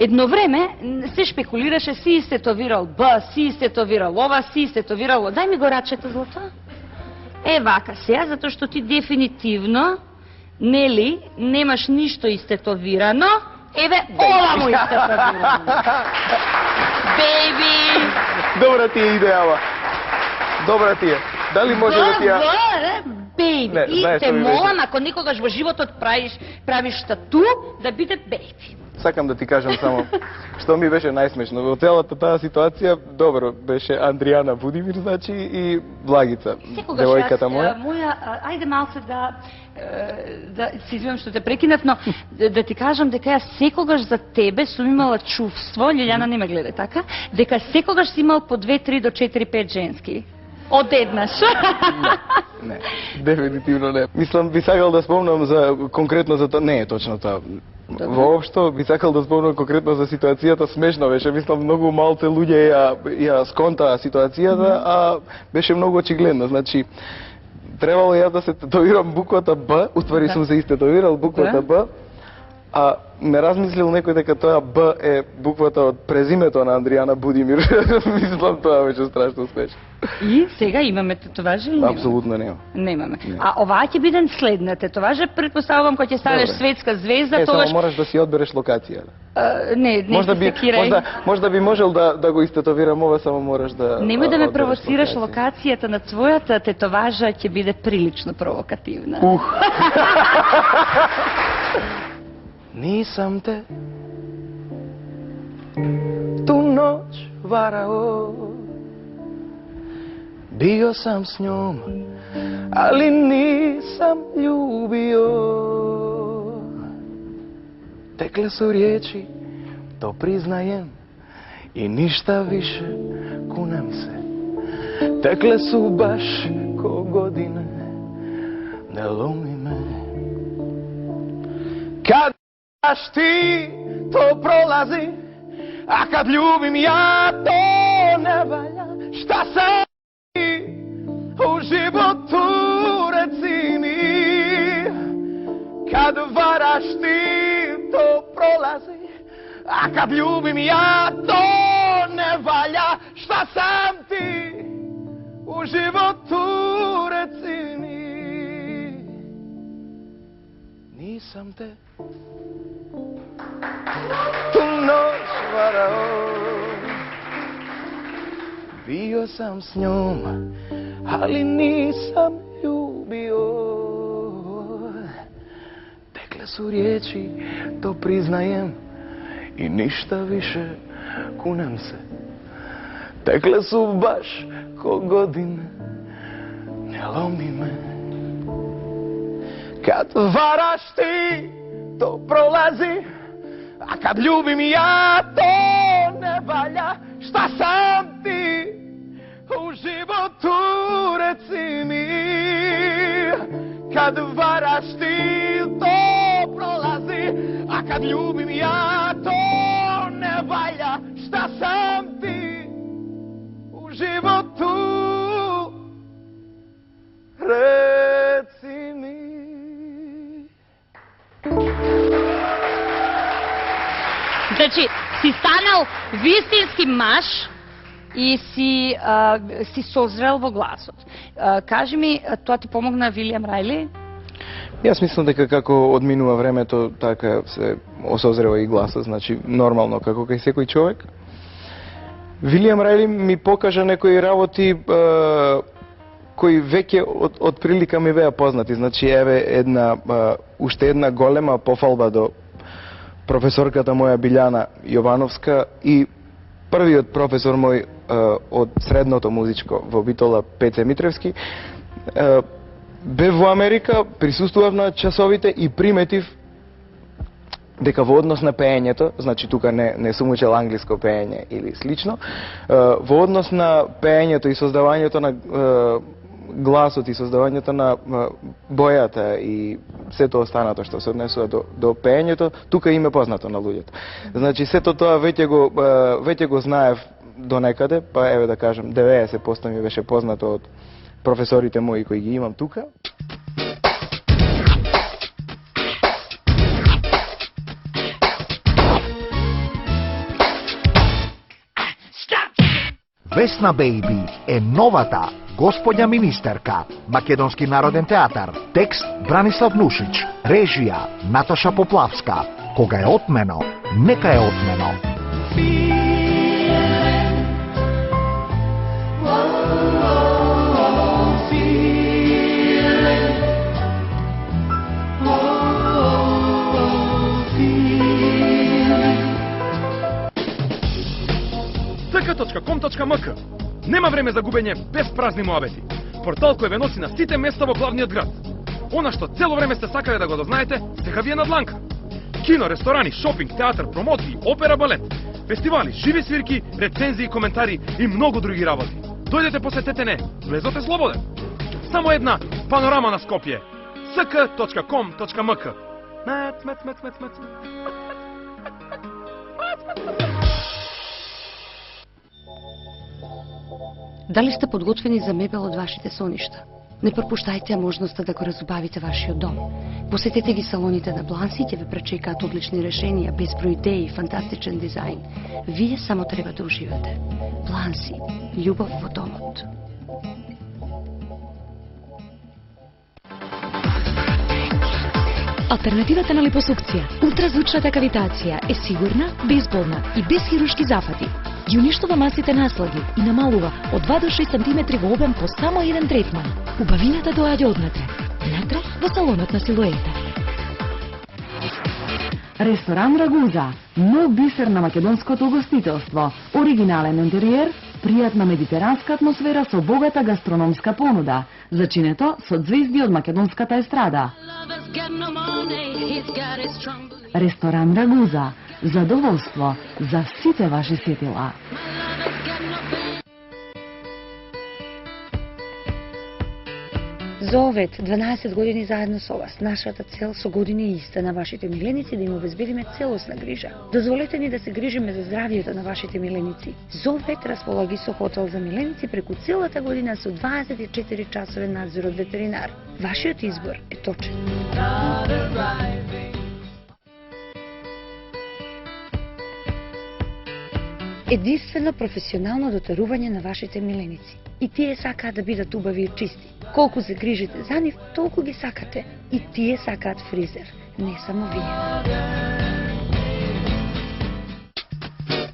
едно време се шпекулираше, си истетовирал Б, си истетовирал ова, си истетовирал ова. Дај ми го рачето, злато. Вака сега, затоа што ти дефинитивно, нели, немаш ништо истетовирано, ова му истетовирано. Бейби! Добра ти е идејава. Добра ти е. Дали може да ти ја... Бейби. И те молам, ако некогаш во животот правиш тату, да биде бейби. Сакам да ти кажам само што ми беше најсмешно. Во целата таа ситуација, добро, беше Андријана Будимир, значи, и Влагица, девојката моја. Ајде малце да се извинам што те прекинав, но да ти кажам дека ја секогаш за тебе сум имала чувство, Лилјана не ме гледа така, дека секогаш си имал по 2, 3 до 4, 5 женски. Одеднаш. Не, дефинитивно не. Мислам, би сакал да спомнам за конкретно за тоа, не е точно тоа. Воопшто би сакал да спомнам конкретно за ситуацијата, смешно беше, мислам многу малце луѓе ја сконтаа ситуацијата, а беше многу очигледно, значи требало јас да се тетовирам буквата Б, уствари сум се истетовирал буквата Б, а ме размислил некој дека тоа Б е буквата од презимето на Андријана Будимир. Мислам тоа беше страшно смешно. И сега имаме тетоважи или нема? Апсолутно нема. Немаме. А оваа ќе биде следна тетоважа, претпоставувам кога ќе станеш светска звезда, тогаш само мораш да си одбереш локација. Не секирај. Можда би можел да го истетовирам ова, само мораш да... Немој да ме провоцираш, локацијата на твојата тетоважа ќе биде прилично провокативна. Нисам те ту ноќ варао, био сам с њом, али нисам љубио. Текле су риечи, то признајем, и ништа више, кунем се. Текле су баш ко године, не ломи ме. Кад ти, то пролази, а кад љубим ја, то не ваља. Шта се у животу, реци ми. Кад вараш ти, то пролази, а кад љубим ја, то не ваља. Шта сам ти у животу, реци ми. Нисам те ту ноќ варао, био сам с њом, али нисам љубио. Текле су риечи, то признајем, и ништа више, кунем се. Текле су баш ко године, не ломи ме. Кад вараш ти, то пролази, а кад љубим ја, то не ваља. Шта сам ти у животу, реци ми. Кад вараш ти, то пролази, а кад љубим ја, то не ваља. Шта сам ти у животу, реци ми. Значи, си станал вистински маж и си созрел во гласот. Кажи ми, тоа ти помогна Вилијам Рајли? Јас мислам дека како одминува времето, така се осозрева и гласот, значи нормално, како кај секој човек. Вилијам Рајли ми покажа некои работи кои веќе од прилика ми беа познати. Значи, еве уште една голема пофалба до професорката моја Билјана Јовановска и првиот професор мој од средното музичко во Битола, Пеце Митревски. Бев во Америка, присуствував на часовите и приметив дека во однос на пеењето, значи тука не сум учел англиско пеење или слично, во однос на пеењето и создавањето на гласот и создавањето на бојата и сето останато што се однесува до пеењето, тука им е познато на луѓето. Значи сето тоа веќе го знаев до некаде, па еве да кажам 90% ми беше познато од професорите мои кои ги имам тука. Весна Бејби е новата Господја министерка. Македонски народен театар. Текст Бранислав Нушич. Режија Наташа Поплавска. Кога е отмено, нека е отмено. ck.com.mk. Нема време за губење без празни муабети. Портал кој ве носи на сите места во главниот град. Она што цело време сте сакале да го дознаете, сега ви е на дланка. Кино, ресторани, шопинг, театар, промоции, опера, балет, фестивали, живи свирки, рецензии, коментари и многу други работи. Дојдете, посетете не, влезоте слободен. Само една панорама на Скопје. ck.com.mk. Дали сте подготвени за мебел од вашите соништа? Не пропуштајте можноста да го разубавите вашиот дом. Посетете ги салоните на Бланси, ќе ве пречекаат одлични решенија, безброј идеи, фантастичен дизајн. Вие само треба да уживате. Бланси, љубов во домот. Алтернативата на липосукција, ултразвучната кавитација е сигурна, безболна и без хируршки зафати. Ги уништува масите наслаги и намалува од 2 до 6 см во обем по само еден третман. Убавината доаѓа однатре. Натре во салонот на Силуета. Ресторан Рагуза, нов бисер на македонското угостителство, оригинален интериер, пријатна медитеранска атмосфера со богата гастрономска понуда, зачинето со звезди од македонската естрада. Ресторан Рагуза, задоволство за сите ваши сетила. Зовет 12 години заедно со вас. Нашата цел со години е иста, на вашите миленици да им обезбедиме целосна грижа. Дозволете ни да се грижиме за здравието на вашите миленици. Зовет располаги со хотел за миленици преку целата година со 24 часовен надзор од ветеринар. Вашиот избор е точен. Единствено професионално дотарување на вашите миленици. И тие сакаат да бидат убави и чисти. Колку се грижите за нив, толку ги сакате. И тие сакаат фризер, не само вие.